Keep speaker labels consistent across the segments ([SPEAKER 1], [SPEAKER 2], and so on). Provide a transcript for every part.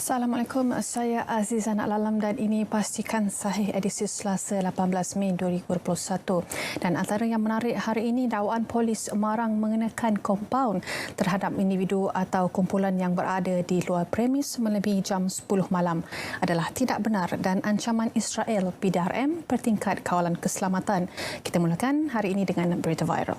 [SPEAKER 1] Assalamualaikum, saya Azizah Nak Lalam dan ini Pastikan Sahih edisi Selasa 18 Mei 2021. Dan antara yang menarik hari ini, dakwaan polis marang mengenakan kompaun terhadap individu atau kumpulan yang berada di luar premis melebihi jam 10 malam adalah tidak benar dan ancaman Israel PDRM bertingkat kawalan keselamatan. Kita mulakan hari ini dengan berita viral.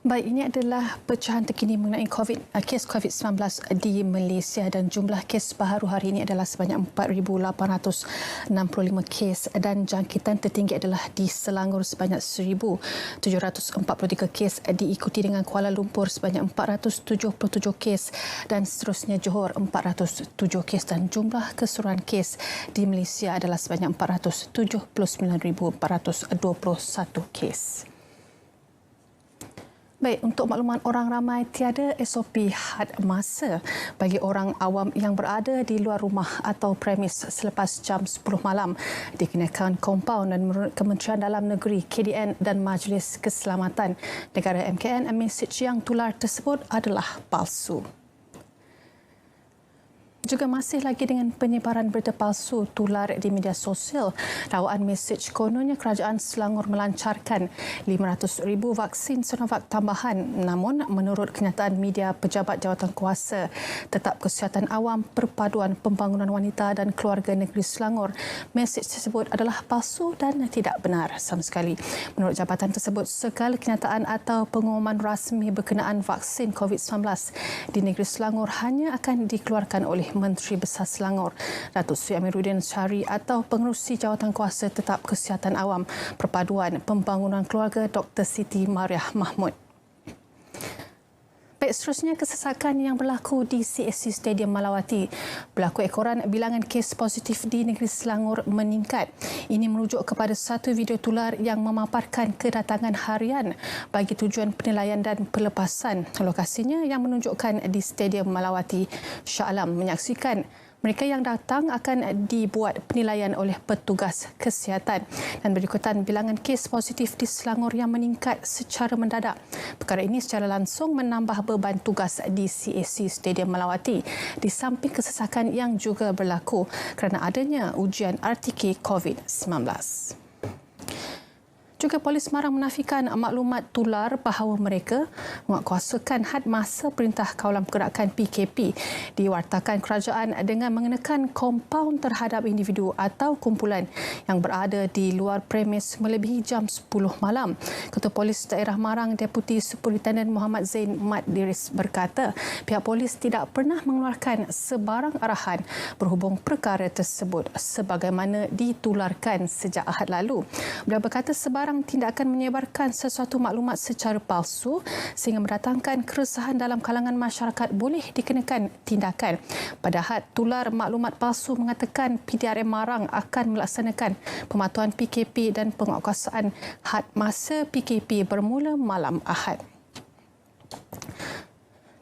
[SPEAKER 1] Baik, ini adalah pecahan terkini mengenai kes COVID-19 di Malaysia dan jumlah kes baharu hari ini adalah sebanyak 4,865 kes dan jangkitan tertinggi adalah di Selangor sebanyak 1,743 kes, diikuti dengan Kuala Lumpur sebanyak 477 kes dan seterusnya Johor 407 kes dan jumlah keseluruhan kes di Malaysia adalah sebanyak 479,421 kes. Baik, untuk makluman orang ramai, tiada SOP had masa bagi orang awam yang berada di luar rumah atau premis selepas jam 10 malam dikenakan kompaun dan menurut Kementerian Dalam Negeri, KDN dan Majlis Keselamatan Negara MKN, mesej yang tular tersebut adalah palsu. Juga masih lagi dengan penyebaran berita palsu tular di media sosial. Dakwaan mesej kononnya kerajaan Selangor melancarkan 500,000 vaksin Sinovac tambahan. Namun menurut kenyataan media pejabat jawatankuasa Tetap Kesihatan Awam Perpaduan Pembangunan Wanita dan Keluarga Negeri Selangor, mesej tersebut adalah palsu dan tidak benar sama sekali. Menurut jabatan tersebut, segala kenyataan atau pengumuman rasmi berkenaan vaksin COVID-19 di Negeri Selangor hanya akan dikeluarkan oleh Menteri Besar Selangor, Datuk Seri Amiruddin Syari atau Pengerusi Jawatankuasa Tetap Kesihatan Awam Perpaduan Pembangunan Keluarga Dr. Siti Mariah Mahmud. Baik, seterusnya kesesakan yang berlaku di CSC Stadium Malawati. Berlaku ekoran bilangan kes positif di negeri Selangor meningkat. Ini merujuk kepada satu video tular yang memaparkan kedatangan harian bagi tujuan penilaian dan pelepasan. Lokasinya yang menunjukkan di Stadium Malawati. Shah Alam menyaksikan mereka yang datang akan dibuat penilaian oleh petugas kesihatan dan berikutan bilangan kes positif di Selangor yang meningkat secara mendadak. Perkara ini secara langsung menambah beban tugas di CAC Stadium Malawati di samping kesesakan yang juga berlaku kerana adanya ujian RTK COVID-19. Juga polis marang menafikan maklumat tular bahawa mereka menguatkuasakan had masa Perintah Kawalan Pergerakan PKP diwartakan kerajaan dengan mengenakan kompaun terhadap individu atau kumpulan yang berada di luar premis melebihi jam 10 malam. Ketua Polis Daerah Marang Deputi Superintendent Muhammad Zain Mat Diris berkata pihak polis tidak pernah mengeluarkan sebarang arahan berhubung perkara tersebut sebagaimana ditularkan sejak Ahad lalu. Beliau berkata sebarang tindakan menyebarkan sesuatu maklumat secara palsu sehingga mendatangkan keresahan dalam kalangan masyarakat boleh dikenakan tindakan. Padahal tular maklumat palsu mengatakan PDRM Marang akan melaksanakan pematuhan PKP dan penguatkuasaan had masa PKP bermula malam Ahad.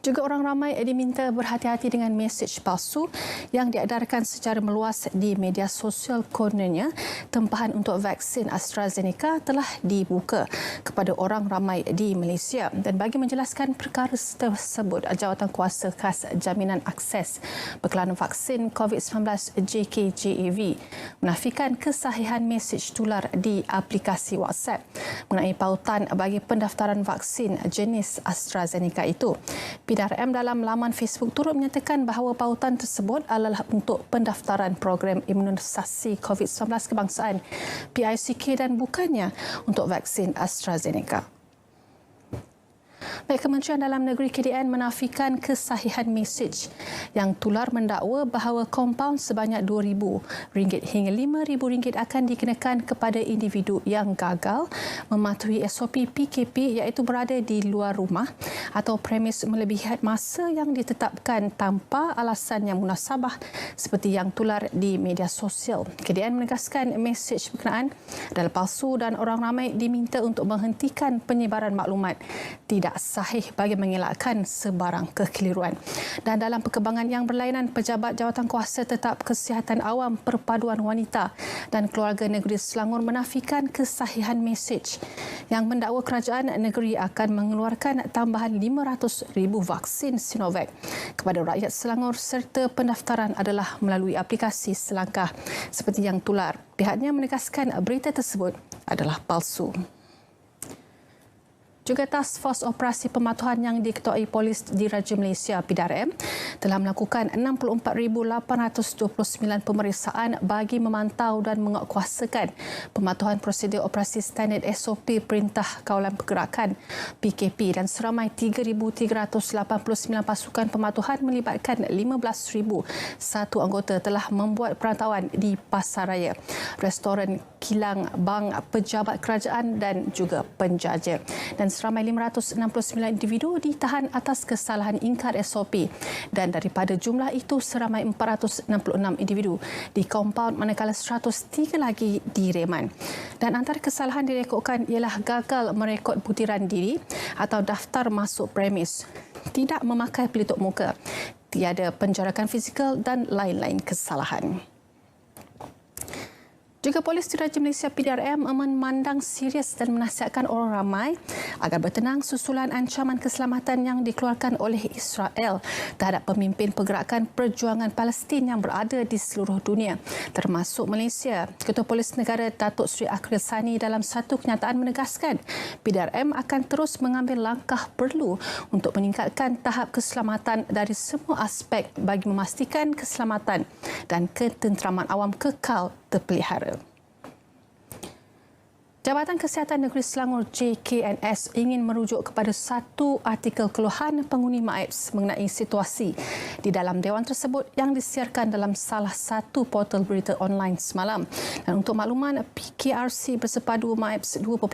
[SPEAKER 1] Juga orang ramai diminta berhati-hati dengan mesej palsu yang diedarkan secara meluas di media sosial. Kononnya, tempahan untuk vaksin AstraZeneca telah dibuka kepada orang ramai di Malaysia. Dan bagi menjelaskan perkara tersebut, Jawatankuasa Khas Jaminan Akses Berkelana Vaksin COVID-19 JKJAV menafikan kesahihan mesej tular di aplikasi WhatsApp mengenai pautan bagi pendaftaran vaksin jenis AstraZeneca itu. PDRM dalam laman Facebook turut menyatakan bahawa pautan tersebut adalah untuk pendaftaran program imunisasi COVID-19 kebangsaan PICK dan bukannya untuk vaksin AstraZeneca. Baik, Kementerian Dalam Negeri KDN menafikan kesahihan mesej yang tular mendakwa bahawa kompaun sebanyak RM2,000 hingga RM5,000 akan dikenakan kepada individu yang gagal mematuhi SOP PKP iaitu berada di luar rumah atau premis melebihi had masa yang ditetapkan tanpa alasan yang munasabah seperti yang tular di media sosial. KDN menegaskan mesej berkenaan adalah palsu dan orang ramai diminta untuk menghentikan penyebaran maklumat tidak sahih bagi mengelakkan sebarang kekeliruan. Dan dalam perkembangan yang berlainan, Pejabat Jawatankuasa Tetap Kesihatan Awam Perpaduan Wanita dan Keluarga Negeri Selangor menafikan kesahihan mesej yang mendakwa kerajaan negeri akan mengeluarkan tambahan 500,000 vaksin Sinovac kepada rakyat Selangor serta pendaftaran adalah melalui aplikasi selangkah seperti yang tular. Pihaknya menegaskan berita tersebut adalah palsu. Juga Task Force Operasi Pematuhan yang diketuai Polis Diraja Malaysia PDRM telah melakukan 64,829 pemeriksaan bagi memantau dan menguatkuasakan pematuhan prosedur operasi standard SOP Perintah Kawalan Pergerakan PKP dan seramai 3,389 pasukan pematuhan melibatkan 15,001 anggota telah membuat perantauan di pasaraya, restoran, kilang, bank, pejabat kerajaan dan juga penjaja. Dan seramai 569 individu ditahan atas kesalahan ingkar SOP dan daripada jumlah itu seramai 466 individu di kompaun manakala 103 lagi direman. Dan antara kesalahan direkodkan ialah gagal merekod butiran diri atau daftar masuk premis, tidak memakai pelitup muka, tiada penjarakan fizikal dan lain-lain kesalahan. Juga Polis Diraja Malaysia PDRM memandang serius dan menasihatkan orang ramai agar bertenang susulan ancaman keselamatan yang dikeluarkan oleh Israel terhadap pemimpin pergerakan perjuangan Palestin yang berada di seluruh dunia, termasuk Malaysia. Ketua Polis Negara Datuk Seri Akhril Sani dalam satu kenyataan menegaskan PDRM akan terus mengambil langkah perlu untuk meningkatkan tahap keselamatan dari semua aspek bagi memastikan keselamatan dan ketenteraman awam kekal terpelihara. Jabatan Kesihatan Negeri Selangor JKNS ingin merujuk kepada satu artikel keluhan penghuni MAIPS mengenai situasi di dalam dewan tersebut yang disiarkan dalam salah satu portal berita online semalam. Dan untuk makluman, PKRC bersepadu MAIPS 2.0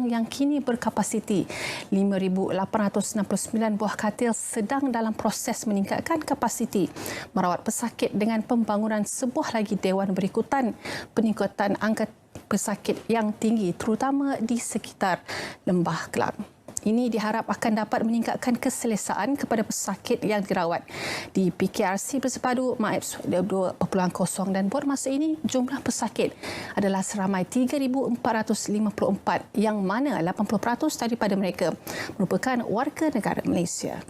[SPEAKER 1] yang kini berkapasiti 5,869 buah katil sedang dalam proses meningkatkan kapasiti merawat pesakit dengan pembangunan sebuah lagi dewan berikutan peningkatan angka pesakit yang tinggi terutama di sekitar Lembah Kelang. Ini diharap akan dapat meningkatkan keselesaan kepada pesakit yang dirawat di PKRC bersepadu MAIPS 2.0 dan buat masa ini jumlah pesakit adalah seramai 3,454 yang mana 80% daripada mereka merupakan warga negara Malaysia.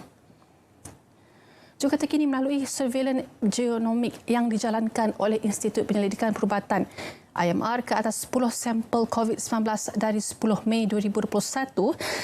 [SPEAKER 1] Juga terkini melalui surveillance genomik yang dijalankan oleh Institut Penyelidikan Perubatan IMR ke atas 10 sampel COVID-19 dari 10 Mei 2021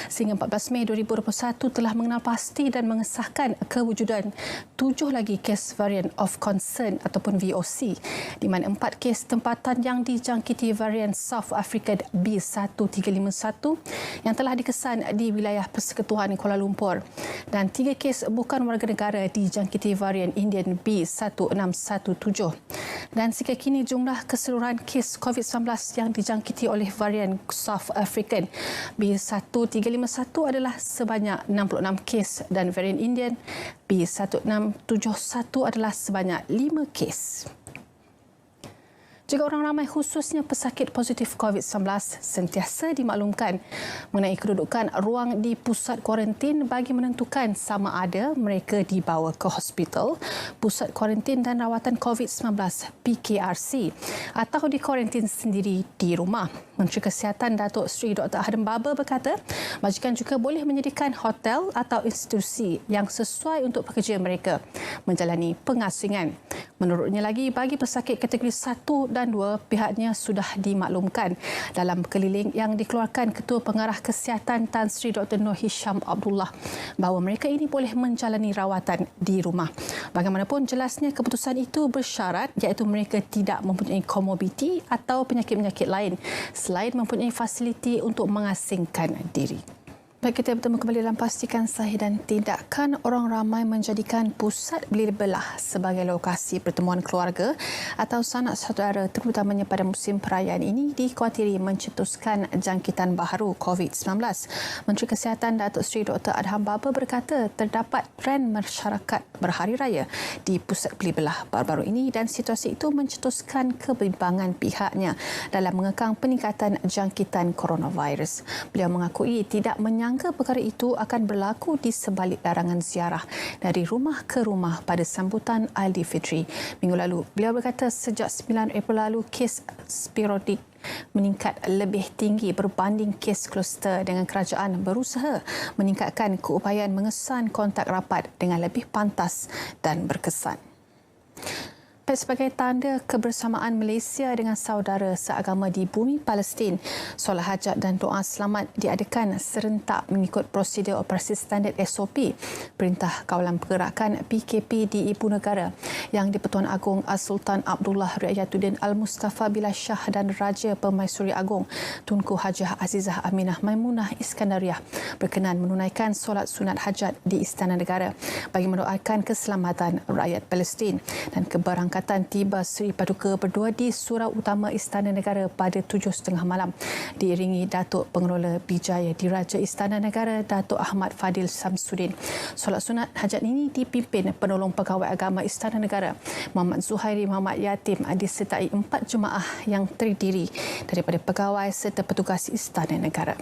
[SPEAKER 1] sehingga 14 Mei 2021 telah mengenal pasti dan mengesahkan kewujudan 7 lagi kes varian of concern ataupun VOC, di mana 4 kes tempatan yang dijangkiti varian South African B1351 yang telah dikesan di wilayah Persekutuan Kuala Lumpur dan 3 kes bukan warga negara dijangkiti varian Indian B1617. Dan sehingga kini jumlah keseluruhan kes COVID-19 yang dijangkiti oleh varian South African B1351 adalah sebanyak 66 kes dan varian Indian B1671 adalah sebanyak 5 kes. Juga orang ramai khususnya pesakit positif COVID-19 sentiasa dimaklumkan mengenai kedudukan ruang di pusat kuarantin bagi menentukan sama ada mereka dibawa ke hospital, pusat kuarantin dan rawatan COVID-19 PKRC atau dikuarantin sendiri di rumah. Menteri Kesihatan Datuk Seri Dr. Adam Baba berkata, majikan juga boleh menyediakan hotel atau institusi yang sesuai untuk pekerja mereka menjalani pengasingan. Menurutnya lagi, bagi pesakit kategori 1 dan 2, pihaknya sudah dimaklumkan dalam keliling yang dikeluarkan Ketua Pengarah Kesihatan Tan Sri Dr. Noor Hisham Abdullah bahawa mereka ini boleh menjalani rawatan di rumah. Bagaimanapun jelasnya keputusan itu bersyarat iaitu mereka tidak mempunyai komorbiditi atau penyakit-penyakit lain selain mempunyai fasiliti untuk mengasingkan diri. Baik, kita bertemu kembali dalam Pastikan Sahih dan Tidakkan. Orang ramai menjadikan pusat beli belah sebagai lokasi pertemuan keluarga atau sanak saudara terutamanya pada musim perayaan ini dikhawatiri mencetuskan jangkitan baharu COVID-19. Menteri Kesihatan Datuk Seri Dr. Adham Baba berkata terdapat trend masyarakat berhari raya di pusat beli belah baru-baru ini dan situasi itu mencetuskan kebimbangan pihaknya dalam mengekang peningkatan jangkitan coronavirus. Beliau mengakui tidak menyangka menyangka perkara itu akan berlaku di sebalik larangan ziarah dari rumah ke rumah pada sambutan Aidilfitri minggu lalu. Beliau berkata sejak 9 April lalu kes spirotik meningkat lebih tinggi berbanding kes kluster dengan kerajaan berusaha meningkatkan keupayaan mengesan kontak rapat dengan lebih pantas dan berkesan. Sebagai tanda kebersamaan Malaysia dengan saudara seagama di bumi Palestin, solat hajat dan doa selamat diadakan serentak mengikut prosedur operasi standard SOP Perintah Kawalan Pergerakan PKP di Ibu Negara yang di-Pertuan Agong As-Sultan Abdullah Riayatuddin Al-Mustafa Billah Shah dan Raja Permaisuri Agong Tunku Hajah Azizah Aminah Maimunah Iskandariah berkenan menunaikan solat sunat hajat di Istana Negara bagi mendoakan keselamatan rakyat Palestin dan keberangkatan tiba Seri Paduka berdua di Surau Utama Istana Negara pada 7.30 malam diiringi Datuk Pengelola Bijaya Diraja Istana Negara Datuk Ahmad Fadil Samsudin. Solat sunat hajat ini dipimpin penolong pegawai agama Istana Negara Muhammad Zuhairi Muhammad Yatim disertai 4 jemaah yang terdiri daripada pegawai serta petugas Istana Negara.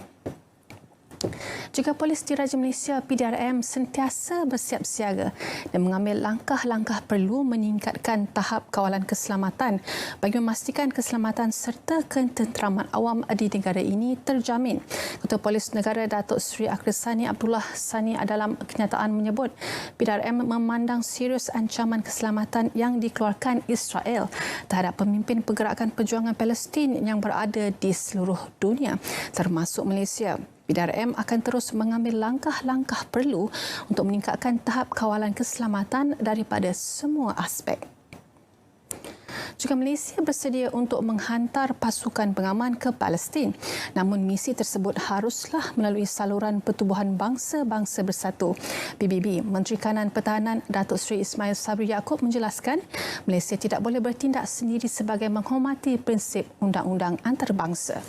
[SPEAKER 1] Juga Polis Diraja Malaysia PDRM sentiasa bersiap siaga dan mengambil langkah-langkah perlu meningkatkan tahap kawalan keselamatan bagi memastikan keselamatan serta ketenteraman awam di negara ini terjamin. Ketua Polis Negara Datuk Seri Akhil Sani Abdullah Sani dalam kenyataan menyebut PDRM memandang serius ancaman keselamatan yang dikeluarkan Israel terhadap pemimpin pergerakan perjuangan Palestin yang berada di seluruh dunia termasuk Malaysia. PDRM akan terus mengambil langkah-langkah perlu untuk meningkatkan tahap kawalan keselamatan daripada semua aspek. Juga Malaysia bersedia untuk menghantar pasukan pengaman ke Palestin. Namun misi tersebut haruslah melalui saluran Pertubuhan Bangsa-Bangsa Bersatu. PBB, Menteri Kanan Pertahanan Datuk Seri Ismail Sabri Yaakob menjelaskan Malaysia tidak boleh bertindak sendiri sebagai menghormati prinsip undang-undang antarabangsa.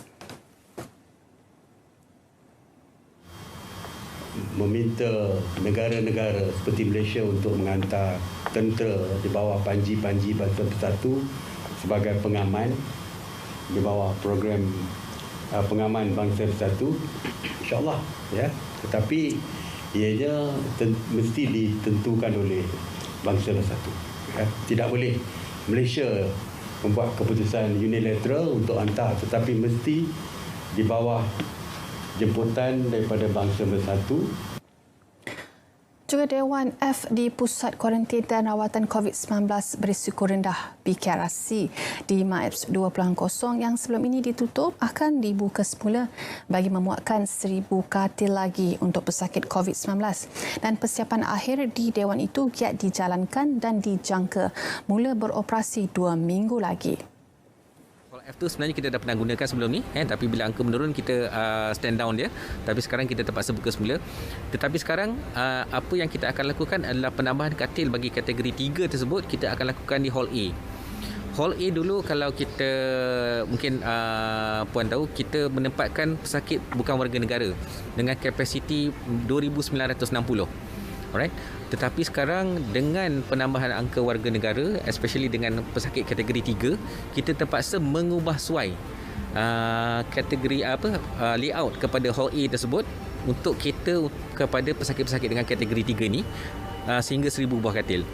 [SPEAKER 2] Meminta negara-negara seperti Malaysia untuk menghantar tentera di bawah panji-panji Bangsa Bersatu sebagai pengaman di bawah program pengaman Bangsa Bersatu, insya-Allah ya. Tetapi ianya mesti ditentukan oleh Bangsa Bersatu. Ya. Tidak boleh Malaysia membuat keputusan unilateral untuk hantar, tetapi mesti di bawah jemputan daripada Bangsa Bersatu.
[SPEAKER 1] Juga Dewan F di Pusat Kuarantin dan Rawatan COVID-19 Berisiko Rendah PKRC di MAEPS 2.0 yang sebelum ini ditutup akan dibuka semula bagi memuatkan 1,000 katil lagi untuk pesakit COVID-19 dan persiapan akhir di Dewan itu giat dijalankan dan dijangka mula beroperasi 2 minggu lagi.
[SPEAKER 3] F tu sebenarnya kita dah pernah gunakan sebelum ni, tapi bila angka menurun kita stand down dia, tapi sekarang kita terpaksa buka semula. Tetapi sekarang apa yang kita akan lakukan adalah penambahan katil bagi kategori 3 tersebut kita akan lakukan di Hall A. Hall A dulu kalau kita mungkin puan tahu kita menempatkan pesakit bukan warga negara dengan kapasiti 2,960. Alright. Tetapi sekarang dengan penambahan angka warga negara, especially dengan pesakit kategori 3, kita terpaksa mengubah suai kategori layout kepada Hall A tersebut untuk cater kepada pesakit-pesakit dengan kategori 3 ni sehingga 1,000 buah katil.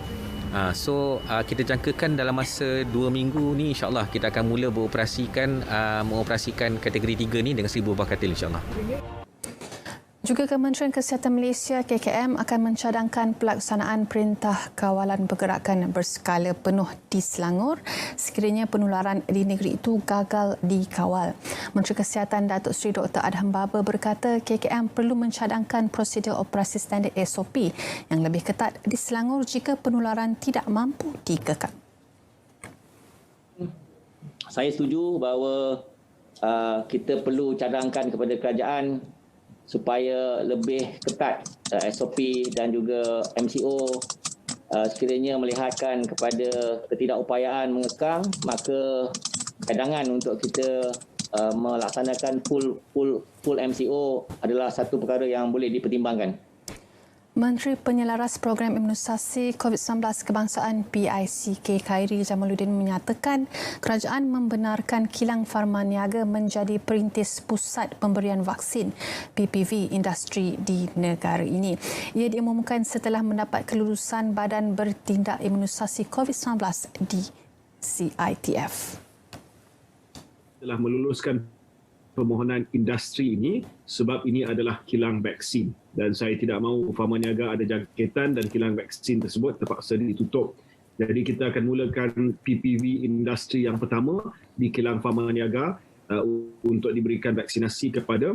[SPEAKER 3] So kita jangkakan dalam masa 2 minggu ni insya-Allah kita akan mula mengoperasikan kategori 3 ni dengan 1,000 buah katil insya-Allah.
[SPEAKER 1] Juga Kementerian Kesihatan Malaysia KKM akan mencadangkan pelaksanaan Perintah Kawalan Pergerakan berskala penuh di Selangor sekiranya penularan di negeri itu gagal dikawal. Menteri Kesihatan Datuk Seri Dr. Adham Baba berkata KKM perlu mencadangkan prosedur operasi standard SOP yang lebih ketat di Selangor jika penularan tidak mampu dikekang.
[SPEAKER 4] Saya setuju bahawa kita perlu cadangkan kepada kerajaan supaya lebih ketat SOP dan juga MCO sekiranya melihatkan kepada ketidakupayaan mengekang, maka cadangan untuk kita melaksanakan full MCO adalah satu perkara yang boleh dipertimbangkan.
[SPEAKER 1] Menteri Penyelaras Program Imunisasi COVID-19 Kebangsaan PICK Khairi Jamaluddin menyatakan kerajaan membenarkan kilang Pharmaniaga menjadi perintis pusat pemberian vaksin PPV industri di negara ini. Ia diumumkan setelah mendapat kelulusan Badan Bertindak Imunisasi COVID-19 di CITF.
[SPEAKER 5] Telah meluluskan permohonan industri ini sebab ini adalah kilang vaksin dan saya tidak mahu Pharmaniaga ada jangkitan dan kilang vaksin tersebut terpaksa ditutup. Jadi kita akan mulakan PPV industri yang pertama di kilang Pharmaniaga untuk diberikan vaksinasi kepada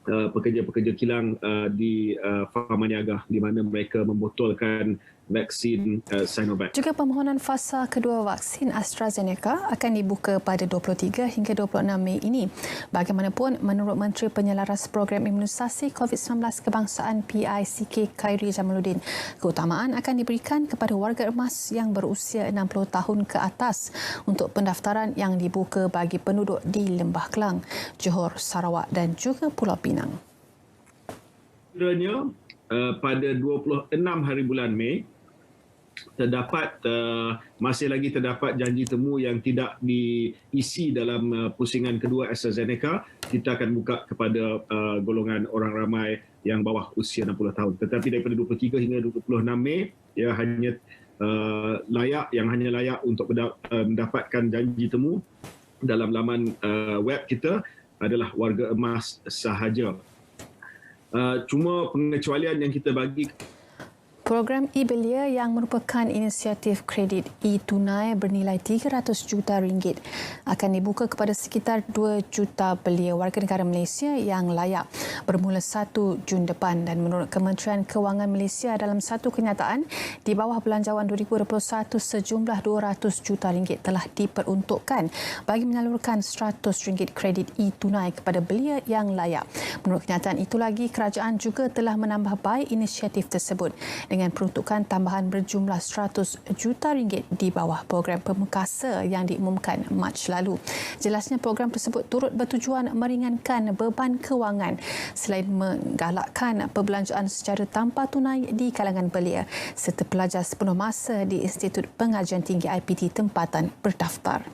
[SPEAKER 5] pekerja-pekerja kilang di Pharmaniaga di mana mereka membotolkan vaksin Sinovac.
[SPEAKER 1] Juga permohonan fasa kedua vaksin AstraZeneca akan dibuka pada 23 hingga 26 Mei ini. Bagaimanapun, menurut Menteri Penyelaras Program Imunisasi COVID-19 Kebangsaan PICK Khairi Jamaluddin, keutamaan akan diberikan kepada warga emas yang berusia 60 tahun ke atas untuk pendaftaran yang dibuka bagi penduduk di Lembah Kelang, Johor, Sarawak dan juga Pulau Pinang.
[SPEAKER 5] Kiranya pada 26 hari bulan Mei, masih lagi terdapat janji temu yang tidak diisi dalam pusingan kedua AstraZeneca. Kita akan buka kepada golongan orang ramai yang bawah usia 60 tahun. Tetapi daripada 23 hingga 26 Mei, ia hanya layak untuk mendapatkan janji temu dalam laman web kita adalah warga emas sahaja. Cuma pengecualian yang kita bagi.
[SPEAKER 1] Program e-belia yang merupakan inisiatif kredit e-tunai bernilai RM300 juta akan dibuka kepada sekitar 2 juta belia warga negara Malaysia yang layak bermula 1 Jun depan dan menurut Kementerian Kewangan Malaysia dalam satu kenyataan di bawah Belanjawan 2021 sejumlah RM200 juta telah diperuntukkan bagi menyalurkan RM100 kredit e-tunai kepada belia yang layak. Menurut kenyataan itu lagi, kerajaan juga telah menambah baik inisiatif tersebut dengan peruntukan tambahan berjumlah RM100 juta di bawah program pemukasa yang diumumkan Mac lalu. Jelasnya program tersebut turut bertujuan meringankan beban kewangan selain menggalakkan perbelanjaan secara tanpa tunai di kalangan belia serta pelajar sepenuh masa di Institut Pengajian Tinggi IPT tempatan berdaftar.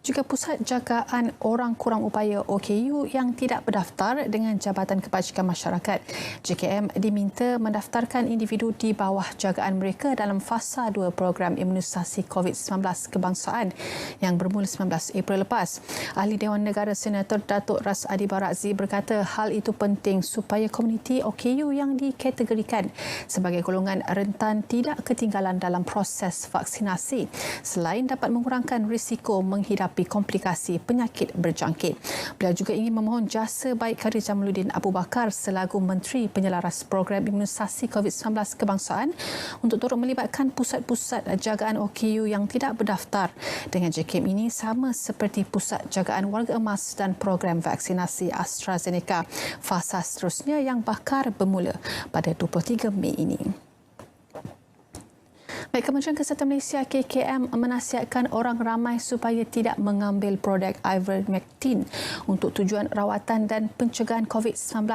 [SPEAKER 1] Juga Pusat Jagaan Orang Kurang Upaya OKU yang tidak berdaftar dengan Jabatan Kebajikan Masyarakat JKM diminta mendaftarkan individu di bawah jagaan mereka dalam fasa 2 program imunisasi COVID-19 kebangsaan yang bermula 19 April lepas. Ahli Dewan Negara Senator Datuk Ras Adi Barakzi berkata hal itu penting supaya komuniti OKU yang dikategorikan sebagai golongan rentan tidak ketinggalan dalam proses vaksinasi selain dapat mengurangkan risiko menghadapi komplikasi penyakit berjangkit. Beliau juga ingin memohon jasa baik Khairi Jamaluddin Abu Bakar selaku Menteri Penyelaras Program Imunisasi COVID-19 Kebangsaan untuk turut melibatkan pusat-pusat jagaan OKU yang tidak berdaftar dengan JKM ini sama seperti Pusat Jagaan Warga Emas dan program vaksinasi AstraZeneca fasa seterusnya yang bakal bermula pada 23 Mei ini. Baik, Kementerian Kesihatan Malaysia KKM menasihatkan orang ramai supaya tidak mengambil produk Ivermectin untuk tujuan rawatan dan pencegahan COVID-19.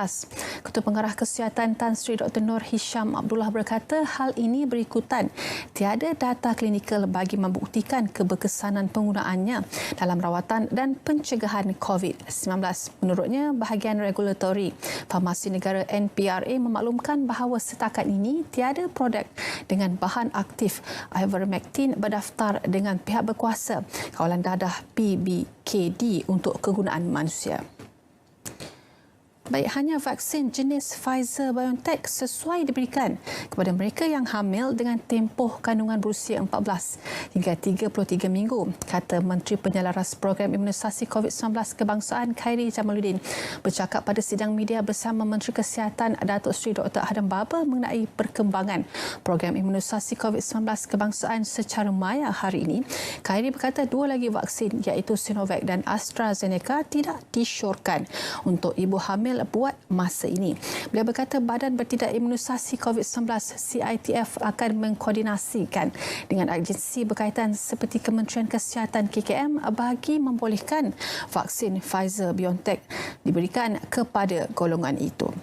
[SPEAKER 1] Ketua Pengarah Kesihatan Tan Sri Dr. Nur Hisham Abdullah berkata hal ini berikutan tiada data klinikal bagi membuktikan keberkesanan penggunaannya dalam rawatan dan pencegahan COVID-19. Menurutnya, bahagian regulatori Farmasi Negara NPRA memaklumkan bahawa setakat ini tiada produk dengan bahan aktif Ivermectin berdaftar dengan pihak berkuasa kawalan dadah PBKD untuk kegunaan manusia. Baik, hanya vaksin jenis Pfizer-BioNTech sesuai diberikan kepada mereka yang hamil dengan tempoh kandungan berusia 14 hingga 33 minggu, kata Menteri Penyelaras Program Imunisasi COVID-19 Kebangsaan Khairi Jamaluddin bercakap pada sidang media bersama Menteri Kesihatan Datuk Seri Dr. Adam Baba mengenai perkembangan program imunisasi COVID-19 Kebangsaan secara maya hari ini. Khairi berkata dua lagi vaksin iaitu Sinovac dan AstraZeneca tidak disyorkan untuk ibu hamil buat masa ini. Beliau berkata Badan Bertindak Imunisasi COVID-19 CITF akan mengkoordinasikan dengan agensi berkaitan seperti Kementerian Kesihatan KKM bagi membolehkan vaksin Pfizer-BioNTech diberikan kepada golongan itu.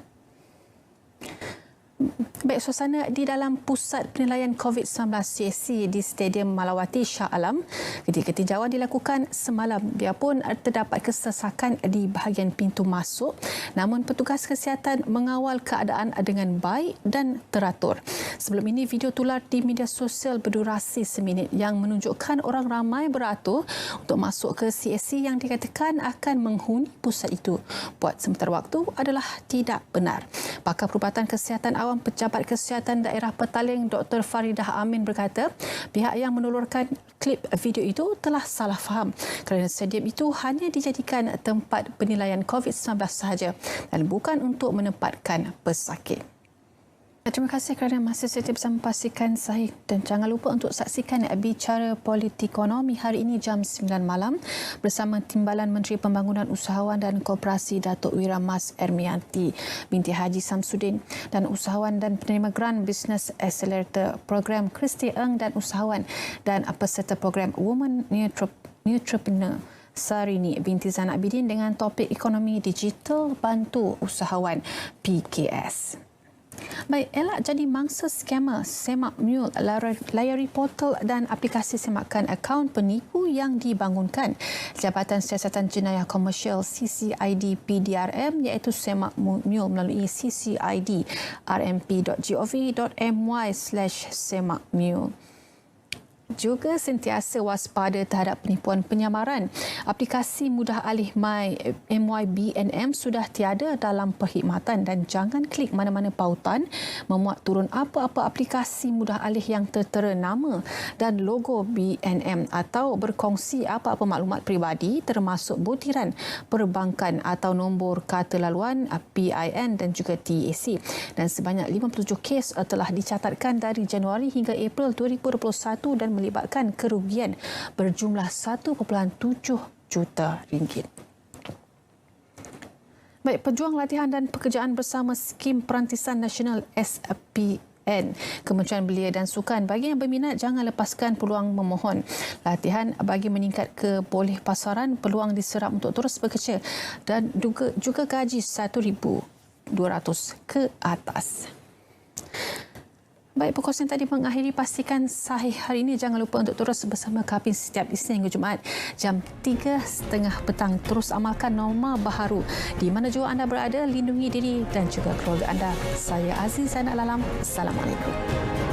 [SPEAKER 1] Baik, suasana di dalam Pusat Penilaian COVID-19 CAC di Stadium Malawati Shah Alam ketika tinjauan dilakukan semalam. Biarpun terdapat kesesakan di bahagian pintu masuk, namun petugas kesihatan mengawal keadaan dengan baik dan teratur. Sebelum ini, video tular di media sosial berdurasi seminit yang menunjukkan orang ramai beratur untuk masuk ke CAC yang dikatakan akan menghuni pusat itu. Buat sementara waktu adalah tidak benar. Pakar Perubatan Kesihatan Awam Pejabat Kesihatan Daerah Petaling Dr. Faridah Amin berkata pihak yang menulurkan klip video itu telah salah faham kerana stadium itu hanya dijadikan tempat penilaian COVID-19 sahaja dan bukan untuk menempatkan pesakit. Terima kasih kerana masih setia bersama Pastikan Sahih dan jangan lupa untuk saksikan Bicara Politikonomi hari ini jam 9 malam bersama Timbalan Menteri Pembangunan Usahawan dan Koperasi Datuk Wira Mas Ermianti binti Haji Samsudin dan usahawan dan penerima grant Business Accelerator Program Kristi Eng dan usahawan dan peserta program Women Entrepreneur Sarini binti Zainal Abidin dengan topik ekonomi digital bantu usahawan PKS. Baik, elak jadi mangsa skamer, semak mule, layari portal dan aplikasi semakan akaun penipu yang dibangunkan Jabatan Siasatan Jenayah Komersial CCID PDRM iaitu semak mule melalui ccid.rmp.gov.my/semakmule. Juga sentiasa waspada terhadap penipuan penyamaran. Aplikasi mudah alih MYBNM sudah tiada dalam perkhidmatan dan jangan klik mana-mana pautan memuat turun apa-apa aplikasi mudah alih yang tertera nama dan logo BNM atau berkongsi apa-apa maklumat peribadi termasuk butiran perbankan atau nombor kata laluan PIN dan juga TAC. Dan sebanyak 57 kes telah dicatatkan dari Januari hingga April 2021 dan melibatkan kerugian berjumlah 1.7 juta ringgit. Baik, pejuang latihan dan pekerjaan bersama Skim Perantisan Nasional SPN Kementerian Belia dan Sukan. Bagi yang berminat, jangan lepaskan peluang memohon. Latihan bagi meningkat keboleh pasaran, peluang diserap untuk terus bekerja dan juga gaji RM1,200 ke atas. Baik, pukul tadi mengakhiri Pastikan Sahih hari ini. Jangan lupa untuk terus bersama kami setiap Isnin hingga Jumaat jam 3.30 petang. Terus amalkan norma baharu. Di mana jua anda berada, lindungi diri dan juga keluarga anda. Saya Aziz Zainal Alam. Assalamualaikum.